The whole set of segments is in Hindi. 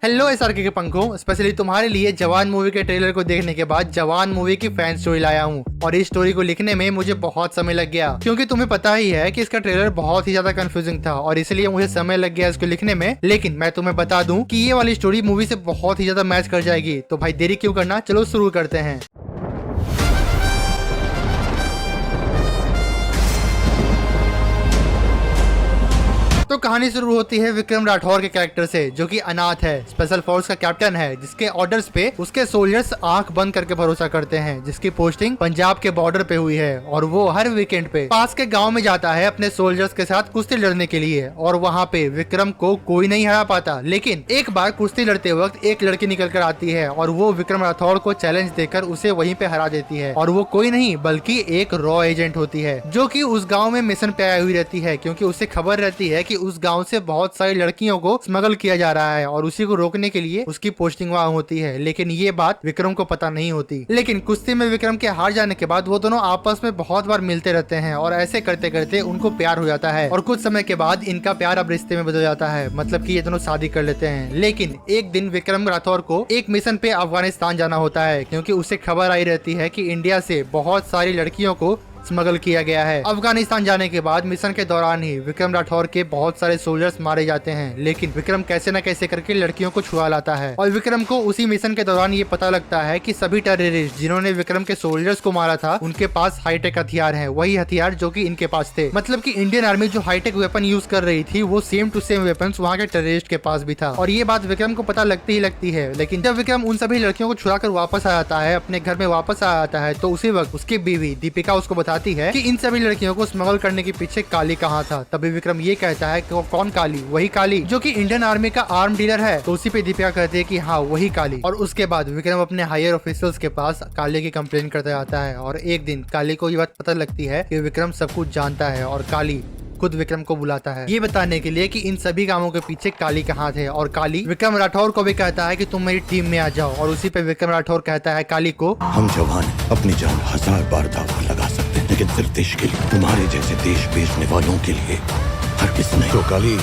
हेलो एसआरके के पंखों, स्पेशली तुम्हारे लिए जवान मूवी के ट्रेलर को देखने के बाद जवान मूवी की फैन स्टोरी लाया हूँ। और इस स्टोरी को लिखने में मुझे बहुत समय लग गया, क्योंकि तुम्हें पता ही है कि इसका ट्रेलर बहुत ही ज्यादा कंफ्यूजिंग था और इसलिए मुझे समय लग गया इसको लिखने में। लेकिन मैं तुम्हें बता दूं कि ये वाली स्टोरी मूवी से बहुत ही ज्यादा मैच कर जाएगी। तो भाई देरी क्यों करना, चलो शुरू करते हैं। तो कहानी शुरू होती है विक्रम राठौर के कैरेक्टर से, जो कि अनाथ है, स्पेशल फोर्स का कैप्टन है, जिसके ऑर्डर्स पे उसके सोल्जर्स आंख बंद करके भरोसा करते हैं, जिसकी पोस्टिंग पंजाब के बॉर्डर पे हुई है। और वो हर वीकेंड पे पास के गांव में जाता है अपने सोल्जर्स के साथ कुश्ती लड़ने के लिए। और वहाँ पे विक्रम को कोई नहीं हरा पाता। लेकिन एक बार कुश्ती लड़ते वक्त एक लड़की निकल कर आती है और वो विक्रम राठौर को चैलेंज देकर उसे वहीं पे हरा देती है। और वो कोई नहीं बल्कि एक रॉ एजेंट होती है, जो कि उस गाँव में मिशन पे आई हुई रहती है, क्योंकि उसे खबर रहती है कि उस गांव से बहुत सारी लड़कियों को स्मगल किया जा रहा है और उसी को रोकने के लिए उसकी पोस्टिंग वहां होती है। लेकिन ये बात विक्रम को पता नहीं होती। लेकिन कुश्ती में विक्रम के हार जाने के बाद वो दोनों आपस में बहुत बार मिलते रहते हैं और ऐसे करते करते उनको प्यार हो जाता है। और कुछ समय के बाद इनका प्यार अब रिश्ते में बदल जाता है, मतलब कि ये दोनों शादी कर लेते हैं। लेकिन एक दिन विक्रम राठौर को एक मिशन पे अफगानिस्तान जाना होता है, क्योंकि उसे खबर आई रहती है कि इंडिया से बहुत सारी लड़कियों को स्मगल किया गया है। अफगानिस्तान जाने के बाद मिशन के दौरान ही विक्रम राठौर के बहुत सारे सोल्जर्स मारे जाते हैं। लेकिन विक्रम कैसे न कैसे करके लड़कियों को छुड़ा लाता है। और विक्रम को उसी मिशन के दौरान ये पता लगता है कि सभी टेररिस्ट जिन्होंने विक्रम के सोल्जर्स को मारा था, उनके पास हाईटेक हथियार हैं, वही हथियार जो कि इनके पास थे। मतलब कि इंडियन आर्मी जो हाईटेक वेपन यूज कर रही थी, वो सेम टू सेम वेपन वहाँ के टेररिस्ट के पास भी था। और ये बात विक्रम को पता लगती ही लगती है। लेकिन जब विक्रम उन सभी लड़कियों को छुड़ा कर वापस आ जाता है, अपने घर में वापस आ जाता है, तो उसी वक्त उसकी बीवी दीपिका उसको बताती है कि इन सभी लड़कियों को स्मगल करने के पीछे काली कहाँ था। तभी विक्रम ये कहता है कि कौन काली? वही काली जो कि इंडियन आर्मी का आर्म डीलर है। तो उसी पे दीपिका कहती है कि हाँ वही काली। और उसके बाद विक्रम अपने हायर ऑफिसर्स के पास काली की कंप्लेन करता जाता है। और एक दिन काली को ये बात पता लगती है कि विक्रम सब कुछ जानता है और काली खुद विक्रम को बुलाता है ये बताने के लिए कि इन सभी कामों के पीछे काली कहाँ थे। और काली विक्रम राठौर को भी कहता है कि तुम मेरी टीम में आ जाओ। और उसी पे विक्रम राठौर कहता है काली को, हम जवान हैं, अपनी जान 1000 बार दांव लगा सकते हैं, लेकिन सिर्फ देश के लिए, तुम्हारे जैसे देश बेचने वालों के लिए हर किस नहीं। तो काली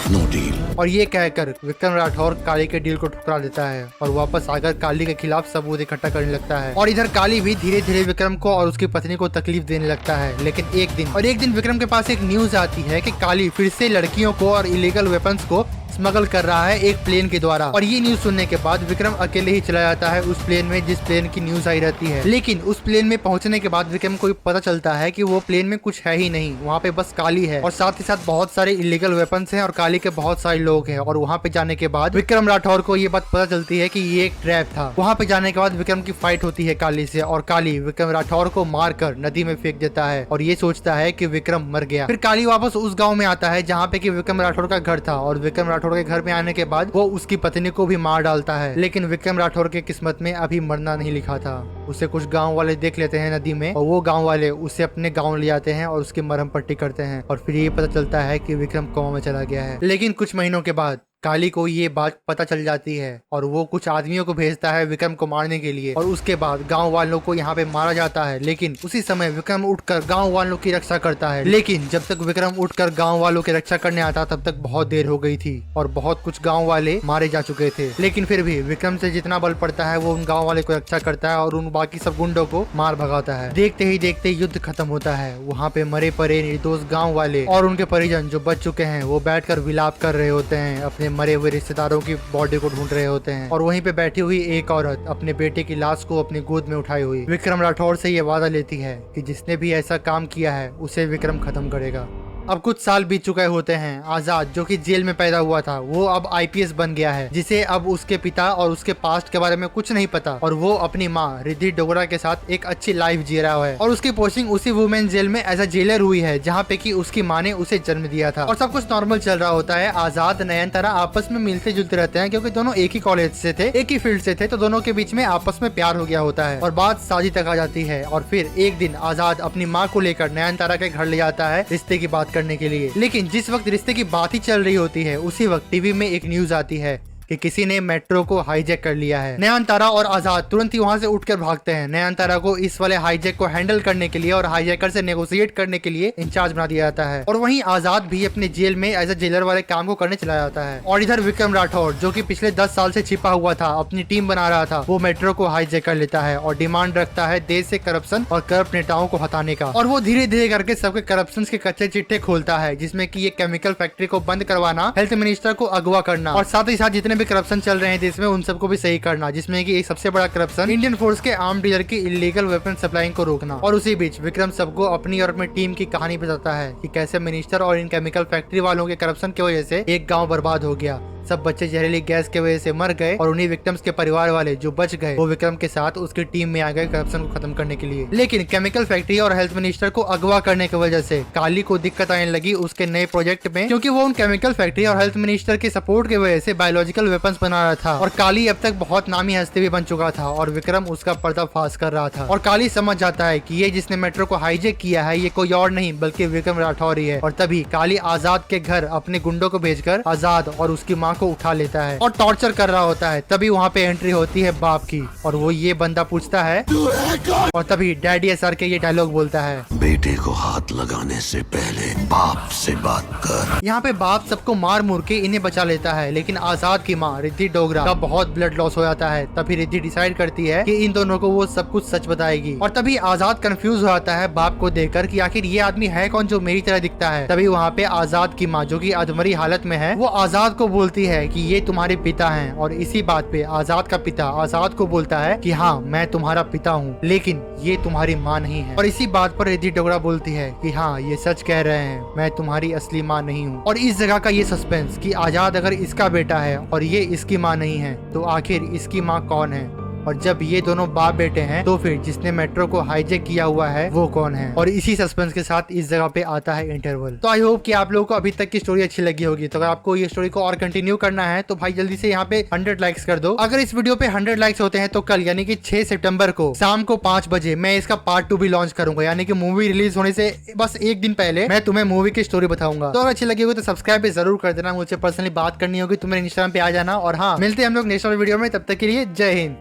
नो डील। और ये कहकर विक्रम राठौर काली के डील को ठुकरा देता है और वापस आकर काली के खिलाफ सबूत इकट्ठा करने लगता है। और इधर काली भी धीरे धीरे विक्रम को और उसकी पत्नी को तकलीफ देने लगता है। लेकिन एक दिन विक्रम के पास एक न्यूज आती है कि काली फिर से लड़कियों को और इलीगल वेपन्स को स्मगल कर रहा है एक प्लेन के द्वारा। और ये न्यूज सुनने के बाद विक्रम अकेले ही चला जाता है उस प्लेन में जिस प्लेन की न्यूज आई रहती है। लेकिन उस प्लेन में पहुंचने के बाद विक्रम को पता चलता है कि वो प्लेन में कुछ है ही नहीं, वहाँ पे बस काली है और साथ ही साथ बहुत सारे इलीगल वेपन्स हैं और काली के बहुत सारे लोग हैं। और वहाँ पे जाने के बाद विक्रम राठौर को ये बात पता चलती है कि ये एक ट्रैप था। वहाँ पे जाने के बाद विक्रम की फाइट होती है काली से और काली विक्रम राठौर को मार कर नदी में फेंक देता है और ये सोचता है कि विक्रम मर गया। फिर काली वापस उस गाँव में आता है जहाँ पे कि विक्रम राठौर का घर था। और विक्रम राठौर के घर में आने के बाद वो उसकी पत्नी को भी मार डालता है। लेकिन विक्रम राठौर के किस्मत में अभी मरना नहीं लिखा था। उसे कुछ गांव वाले देख लेते हैं नदी में और वो गांव वाले उसे अपने गांव ले जाते हैं और उसकी मरहम पट्टी करते हैं। और फिर ये पता चलता है कि विक्रम कोमा में चला गया है। लेकिन कुछ महीनों के बाद काली को ये बात पता चल जाती है और वो कुछ आदमियों को भेजता है विक्रम को मारने के लिए। और उसके बाद गांव वालों को यहाँ पे मारा जाता है। लेकिन उसी समय विक्रम उठकर गांव वालों की रक्षा करता है। लेकिन जब तक विक्रम उठकर गांव वालों की रक्षा करने आता तब तक बहुत देर हो गई थी और बहुत कुछ गांव वाले मारे जा चुके थे। लेकिन फिर भी विक्रम से जितना बल पड़ता है वो उन गाँव वाले को रक्षा करता है और उन बाकी सब गुंडों को मार भगाता है। देखते ही देखते युद्ध खत्म होता है। वहाँ पे मरे परे निर्दोष गाँव वाले और उनके परिजन जो बच चुके हैं वो बैठ कर विलाप कर रहे होते हैं, अपने मरे हुए रिश्तेदारों की बॉडी को ढूंढ रहे होते हैं। और वहीं पे बैठी हुई एक औरत अपने बेटे की लाश को अपनी गोद में उठाई हुई विक्रम राठौर से ये वादा लेती है कि जिसने भी ऐसा काम किया है उसे विक्रम खत्म करेगा। अब कुछ साल बीत चुके होते हैं। आजाद जो कि जेल में पैदा हुआ था वो अब आईपीएस बन गया है, जिसे अब उसके पिता और उसके पास्ट के बारे में कुछ नहीं पता। और वो अपनी माँ रिद्धि डोगरा के साथ एक अच्छी लाइफ जी रहा है। और उसकी पोस्टिंग उसी वुमेन जेल में एज अ जेलर हुई है जहाँ पे कि उसकी माँ ने उसे जन्म दिया था। और सब कुछ नॉर्मल चल रहा होता है। आजाद नयनतारा आपस में मिलते जुलते रहते हैं, क्योंकि दोनों एक ही कॉलेज से थे, एक ही फील्ड से थे, तो दोनों के बीच में आपस में प्यार हो गया होता है और बात शादी तक आ जाती है। और फिर एक दिन आजाद अपनी माँ को लेकर नयनतारा के घर ले जाता है रिश्ते की बात करने के लिए। लेकिन जिस वक्त रिश्ते की बात ही चल रही होती है उसी वक्त टीवी में एक न्यूज आती है कि किसी ने मेट्रो को हाईजैक कर लिया है। नयनतारा और आजाद तुरंत ही वहां से उठकर भागते हैं। नयनतारा को इस वाले हाईजैक को हैंडल करने के लिए और हाईजैकर से नेगोशिएट करने के लिए इंचार्ज बना दिया जाता है। और वहीं आजाद भी अपने जेल में एज ए जेलर वाले काम को करने चला जाता है। और इधर विक्रम राठौर जो कि पिछले 10 साल से छिपा हुआ था, अपनी टीम बना रहा था, वो मेट्रो को हाईजैक कर लेता है और डिमांड रखता है देश से करप्शन और करप्ट नेताओं को हटाने का। और वो धीरे धीरे करके सबके करप्शन के कच्चे चिट्ठे खोलता है, जिसमें कि ये केमिकल फैक्ट्री को बंद करवाना, हेल्थ मिनिस्टर को अगवा करना और साथ ही साथ जितने भी करप्शन चल रहे हैं देश में उन सबको भी सही करना, जिसमें कि एक सबसे बड़ा करप्शन इंडियन फोर्स के आर्म डीलर की इलीगल वेपन सप्लाइंग को रोकना। और उसी बीच विक्रम सबको अपनी और अपनी टीम की कहानी बताता है कि कैसे मिनिस्टर और इन केमिकल फैक्ट्री वालों के करप्शन की वजह से एक गांव बर्बाद हो गया। सब बच्चे जहरीली गैस की वजह से मर गए और उन्हीं विक्टिम्स के परिवार वाले जो बच गए वो विक्रम के साथ उसकी टीम में आ गए करप्शन को खत्म करने के लिए। लेकिन केमिकल फैक्ट्री और हेल्थ मिनिस्टर को अगवा करने की वजह से काली को दिक्कत आने लगी उसके नए प्रोजेक्ट में, क्योंकि वो उन केमिकल फैक्ट्री और हेल्थ मिनिस्टर के सपोर्ट की वजह से बायोलॉजिकल वेपन्स बना रहा था। और काली अब तक बहुत नामी हस्ती भी बन चुका था और विक्रम उसका पर्दाफाश कर रहा था। और काली समझ जाता है कि ये जिसने मेट्रो को हाईजैक किया है ये कोई और नहीं बल्कि विक्रम राठौर ही है। और तभी काली आजाद के घर अपने गुंडों को भेजकर आजाद और उसकी माँ को उठा लेता है और टॉर्चर कर रहा होता है। तभी वहाँ पे एंट्री होती है बाप की और वो ये बंदा पूछता है और तभी डैडी एसआर के ये डायलॉग बोलता है, बेटे को हाथ लगाने से पहले बाप से बात कर। यहाँ पे बाप सबको मार मुर के इन्हें बचा लेता है, लेकिन आजाद की माँ रिद्धि डोगरा का बहुत ब्लड लॉस हो जाता है। तभी रिद्धि डिसाइड करती है कि इन दोनों को वो सब कुछ सच बताएगी। और तभी आजाद कंफ्यूज हो जाता है बाप को देखकर कि आखिर ये आदमी है कौन जो मेरी तरह दिखता है। तभी वहाँ पे आजाद की माँ जो कि अधमरी हालत में है वो आजाद को बोलती है कि ये तुम्हारे पिता हैं। और इसी बात पे आजाद का पिता आजाद को बोलता है कि हाँ मैं तुम्हारा पिता हूँ लेकिन ये तुम्हारी माँ नहीं है। और इसी बात पर रिद्धि डोगरा बोलती है कि हाँ ये सच कह रहे हैं, मैं तुम्हारी असली माँ नहीं हूँ। और इस जगह का ये सस्पेंस कि आजाद अगर इसका बेटा है और ये इसकी माँ नहीं है तो आखिर इसकी माँ कौन है। और जब ये दोनों बाप बेटे हैं तो फिर जिसने मेट्रो को हाईजैक किया हुआ है वो कौन है। और इसी सस्पेंस के साथ इस जगह पे आता है इंटरवल। तो आई होप कि आप लोगों को अभी तक की स्टोरी अच्छी लगी होगी। तो अगर आपको ये स्टोरी को और कंटिन्यू करना है तो भाई जल्दी से यहाँ पे 100 लाइक्स कर दो। अगर इस वीडियो पे 100 लाइक्स होते हैं तो कल यानी कि 6 सितंबर को शाम को 5 बजे मैं इसका पार्ट 2 भी लॉन्च करूंगा, यानी कि मूवी रिलीज होने से बस एक दिन पहले मैं तुम्हें मूवी की स्टोरी बताऊंगा। तो अगर अच्छी लगी होगी तो सब्सक्राइब भी जरूर कर देना। मुझसे पर्सनली बात करनी होगी तो मेरे इंस्टाग्राम पे आ जाना। और हाँ मिलते हैं हम लोग नेक्स्ट वीडियो में, तब तक के लिए जय हिंद।